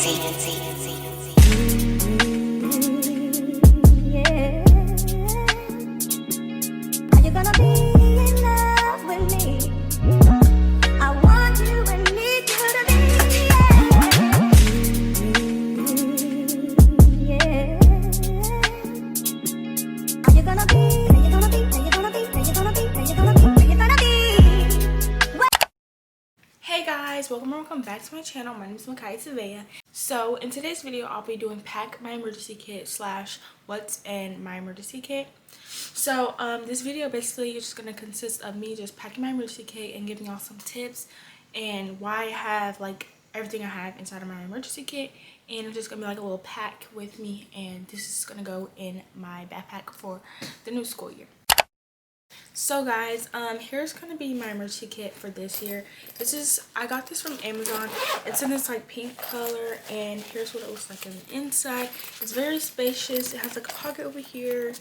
Yeah. Are you gonna be in love with me? I want you and need you to be. Yeah. Are you gonna be? Are you gonna be? Are you gonna be? Are you gonna be? Are you gonna be? Are you gonna be? Hey guys, welcome back to my channel. My name is Savea. So in today's video I'll be doing pack my emergency kit slash what's in my emergency kit. So this video basically is just going to consist of me just packing my emergency kit and giving y'all some tips and why I have like everything I have inside of my emergency kit, and it's just gonna be like a little pack with me, and this is gonna go in my backpack for the new school year. So guys, here's gonna be my emergency kit for this year. I got this from Amazon. It's in this like pink color, and here's what it looks like on the inside. It's very spacious. It has like a pocket over here, and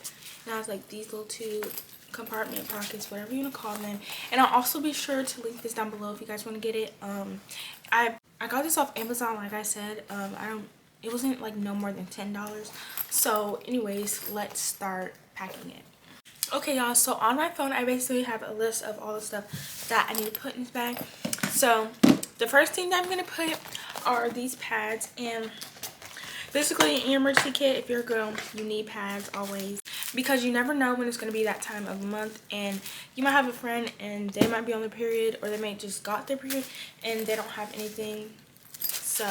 it has like these little two compartment pockets, whatever you want to call them. And I'll also be sure to link this down below if you guys want to get it. I got this off Amazon, like I said. It wasn't like no more than $10. So anyways, let's start packing it. Okay y'all, so on my phone I basically have a list of all the stuff that I need to put in this bag. So the first thing that I'm going to put are these pads, and basically in your emergency kit, if you're a girl, you need pads always, because you never know when it's going to be that time of the month, and you might have a friend and they might be on their period, or they may just got their period and they don't have anything. So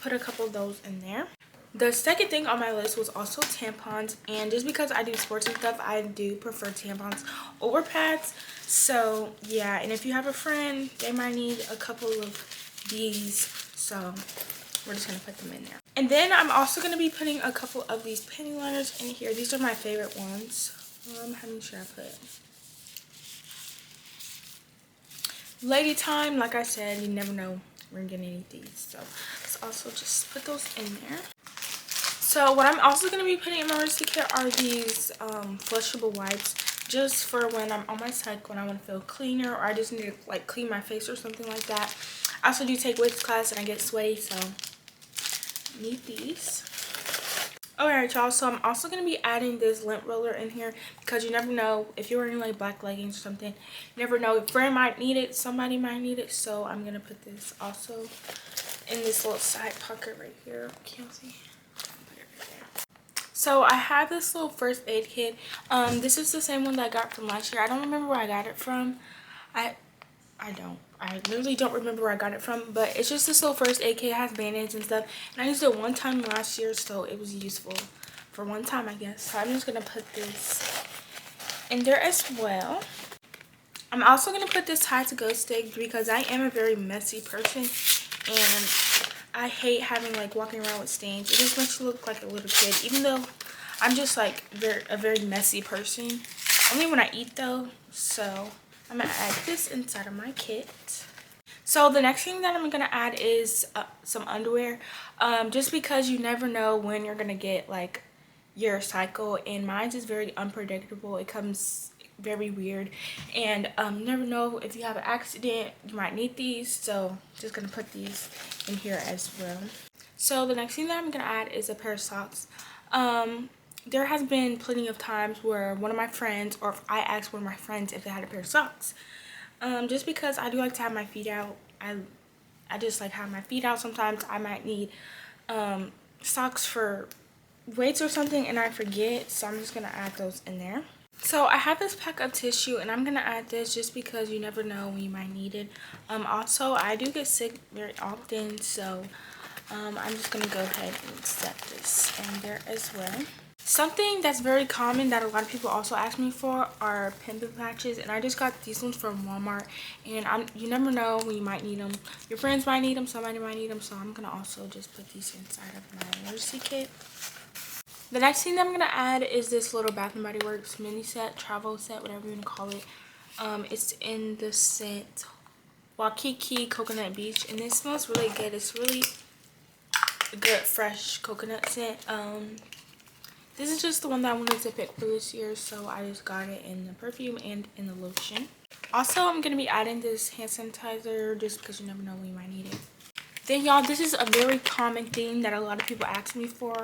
put a couple of those in there. The second thing on my list was also tampons, and just because I do sports and stuff, I do prefer tampons over pads. So yeah, and if you have a friend, they might need a couple of these, so we're just gonna put them in there. And then I'm also gonna be putting a couple of these panty liners in here. These are my favorite ones. How many should I put? Lady time, like I said, you never know we're gonna need these, so let's also just put those in there. So what I'm also going to be putting in my emergency kit are these flushable wipes, just for when I'm on my cycle and I want to feel cleaner, or I just need to like clean my face or something like that. I also do take weights class and I get sweaty, so need these. Alright y'all, so I'm also going to be adding this lint roller in here, because you never know if you're wearing like black leggings or something. You never know, a friend might need it, somebody might need it, so I'm going to put this also in this little side pocket right here. Can't see. So I have this little first aid kit. This is the same one that I got from last year. I don't remember where I got it from. I literally don't remember where I got it from, but it's just this little first aid kit. It has band-aids and stuff, and I used it one time last year, so it was useful for one time, I guess. So I'm just gonna put this in there as well. I'm also gonna put this Tide to Go stick, because I am a very messy person, and I hate having like walking around with stains. It just makes you look like a little kid, even though I'm just like a very messy person. Only when I eat though. So I'm gonna add this inside of my kit. So the next thing that I'm gonna add is some underwear, just because you never know when you're gonna get like your cycle, and mine's is very unpredictable. It comes very weird, and you never know if you have an accident, you might need these, so just gonna put these in here as well. So the next thing that I'm gonna add is a pair of socks. There has been plenty of times where one of my friends, or if I asked one of my friends if they had a pair of socks, just because I do like to have my feet out. I just like have my feet out. Sometimes I might need socks for weights or something and I forget, so I'm just gonna add those in there. So I have this pack of tissue, and I'm gonna add this just because you never know when you might need it. Also, I do get sick very often, so I'm just gonna go ahead and set this in there as well. Something that's very common that a lot of people also ask me for are pimping patches, and I just got these ones from Walmart, and you never know when you might need them. Your friends might need them, somebody might need them, so I'm gonna also just put these inside of my emergency kit. The next thing that I'm going to add is this little Bath & Body Works mini set, travel set, whatever you want to call it. It's in the scent Waikiki Coconut Beach, and it smells really good. It's really a good, fresh coconut scent. This is just the one that I wanted to pick for this year, so I just got it in the perfume and in the lotion. Also, I'm going to be adding this hand sanitizer just because you never know when you might need it. Then y'all, this is a very common thing that a lot of people ask me for,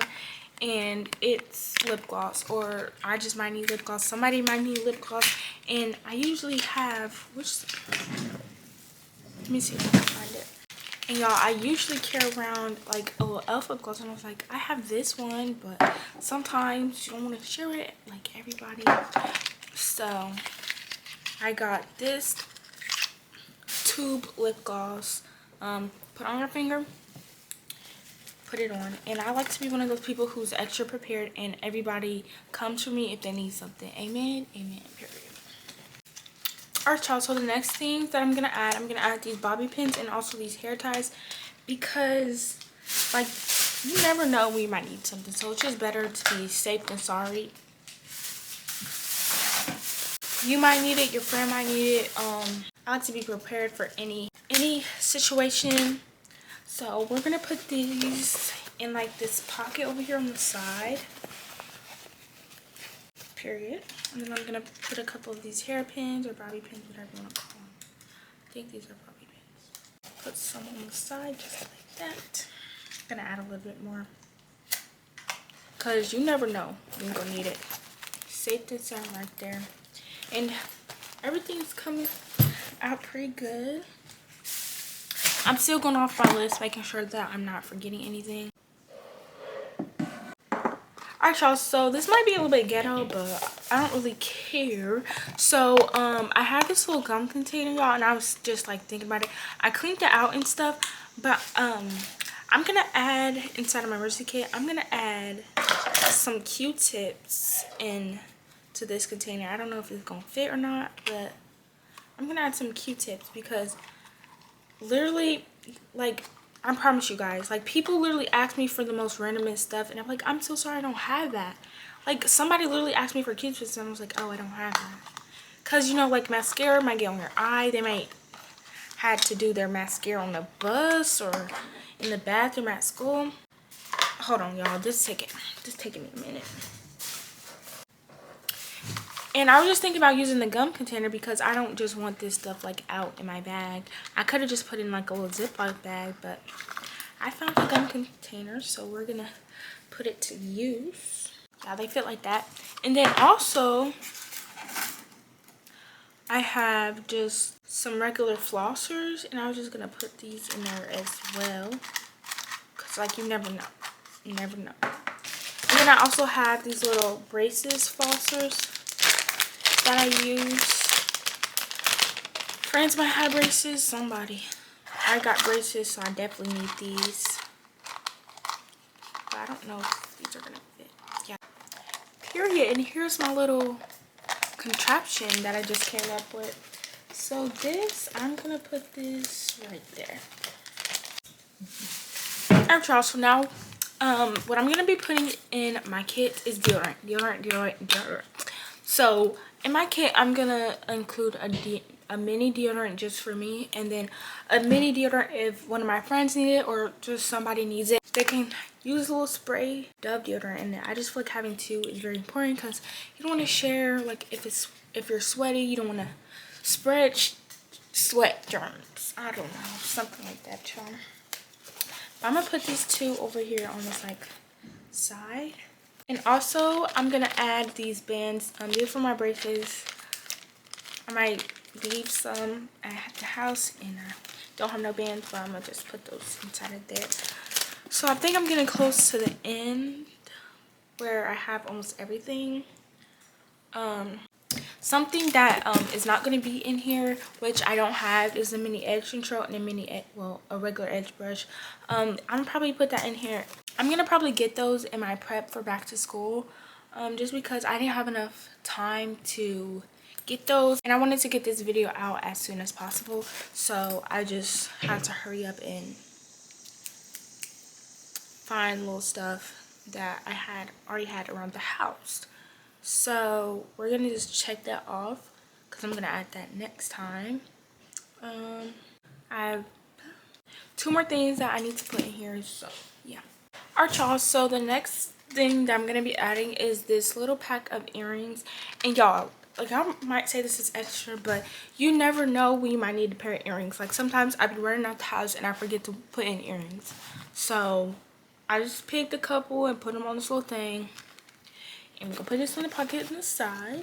and it's lip gloss, or I just might need lip gloss, somebody might need lip gloss, and I usually have, which, let me see if I can find it. And y'all, I usually carry around like a little elf lip gloss, and I was like, I have this one, but sometimes you don't want to share it like everybody. So I got this tube lip gloss. Put on your finger, put it on, and I like to be one of those people who's extra prepared, and everybody comes to me if they need something. Amen, amen, period. Alright y'all, so the next thing that I'm gonna add these bobby pins and also these hair ties, because like you never know when you might need something, so it's just better to be safe than sorry. You might need it, your friend might need it. I like to be prepared for any situation. So we're gonna put these in like this pocket over here on the side, period. And then I'm gonna put a couple of these hairpins or bobby pins, whatever you want to call them. I think these are bobby pins. Put some on the side just like that. I'm gonna add a little bit more, cause you never know when you're gonna need it. Safe to sound right there. And everything's coming out pretty good. I'm still going off my list, making sure that I'm not forgetting anything. Alright y'all, so this might be a little bit ghetto, but I don't really care. So I have this little gum container, y'all, and I was just like thinking about it. I cleaned it out and stuff, but I'm gonna add inside of my emergency kit, I'm gonna add some Q-tips in to this container. I don't know if it's gonna fit or not, but I'm gonna add some Q-tips because literally, like, I promise you guys, like, people literally ask me for the most randomest stuff, and I'm like, I'm so sorry, I don't have that. Like, somebody literally asked me for Q-tips, and I was like, oh, I don't have that. Because, you know, like, mascara might get on your eye. They might had to do their mascara on the bus or in the bathroom at school. Hold on, y'all, this taking me a minute. And I was just thinking about using the gum container because I don't just want this stuff like out in my bag. I could have just put it in like a little Ziploc bag, but I found the gum container, so we're gonna put it to use. Yeah, they fit like that. And then also, I have just some regular flossers, and I was just gonna put these in there as well, cause like you never know, you never know. And then I also have these little braces flossers that I use. Friends might have braces, somebody. I got braces, so I definitely need these. But I don't know if these are gonna fit. Yeah. Period. And here's my little contraption that I just came up with. So this, I'm gonna put this right there. Alright y'all, so now what I'm gonna be putting in my kit is deodorant. So in my kit, I'm gonna include a mini deodorant just for me, and then a mini deodorant if one of my friends need it or just somebody needs it. They can use a little spray Dove deodorant in it. I just feel like having two is very important because you don't want to share, like if you're sweaty, you don't want to spread sweat germs. I don't know, something like that, y'all. I'm gonna put these two over here on this like side. And also, I'm gonna add these bands. These are for my braces. I might leave some at the house, and I don't have no bands, but I'm gonna just put those inside of there. So I think I'm getting close to the end where I have almost everything. Something that is not going to be in here, which I don't have, is a mini edge control and a regular edge brush. I'm gonna probably put that in here. I'm gonna probably get those in my prep for back to school, just because I didn't have enough time to get those, and I wanted to get this video out as soon as possible, so I just had to hurry up and find little stuff that I had already had around the house. So we're gonna just check that off because I'm gonna add that next time. I have two more things that I need to put in here, so yeah. Alright y'all, so the next thing that I'm gonna be adding is this little pack of earrings. And y'all, like, I might say this is extra, but you never know when you might need a pair of earrings. Like, sometimes I be running out the house and I forget to put in earrings. So I just picked a couple and put them on this little thing. And we're gonna put this in the pocket on the side.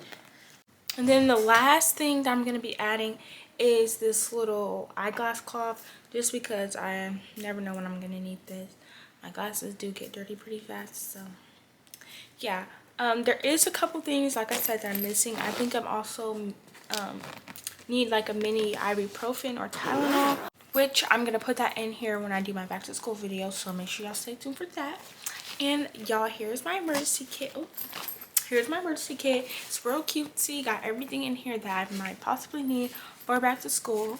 And then the last thing that I'm gonna be adding is this little eyeglass cloth, just because I never know when I'm gonna need this. My glasses do get dirty pretty fast, so yeah. There is a couple things, like I said, that I'm missing. I think I'm also need like a mini ibuprofen or Tylenol, which I'm gonna put that in here when I do my back to school video, so make sure y'all stay tuned for that. And y'all, here's my emergency kit. Oh, here's my emergency kit. It's real cutesy, got everything in here that I might possibly need for back to school.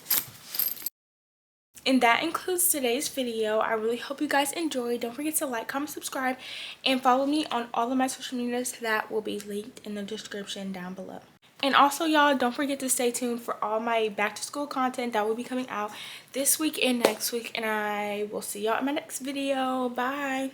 And that includes today's video. I really hope you guys enjoyed. Don't forget to like, comment, subscribe, and follow me on all of my social medias that will be linked in the description down below. And also, y'all, don't forget to stay tuned for all my back to school content that will be coming out this week and next week. And I will see y'all in my next video. Bye.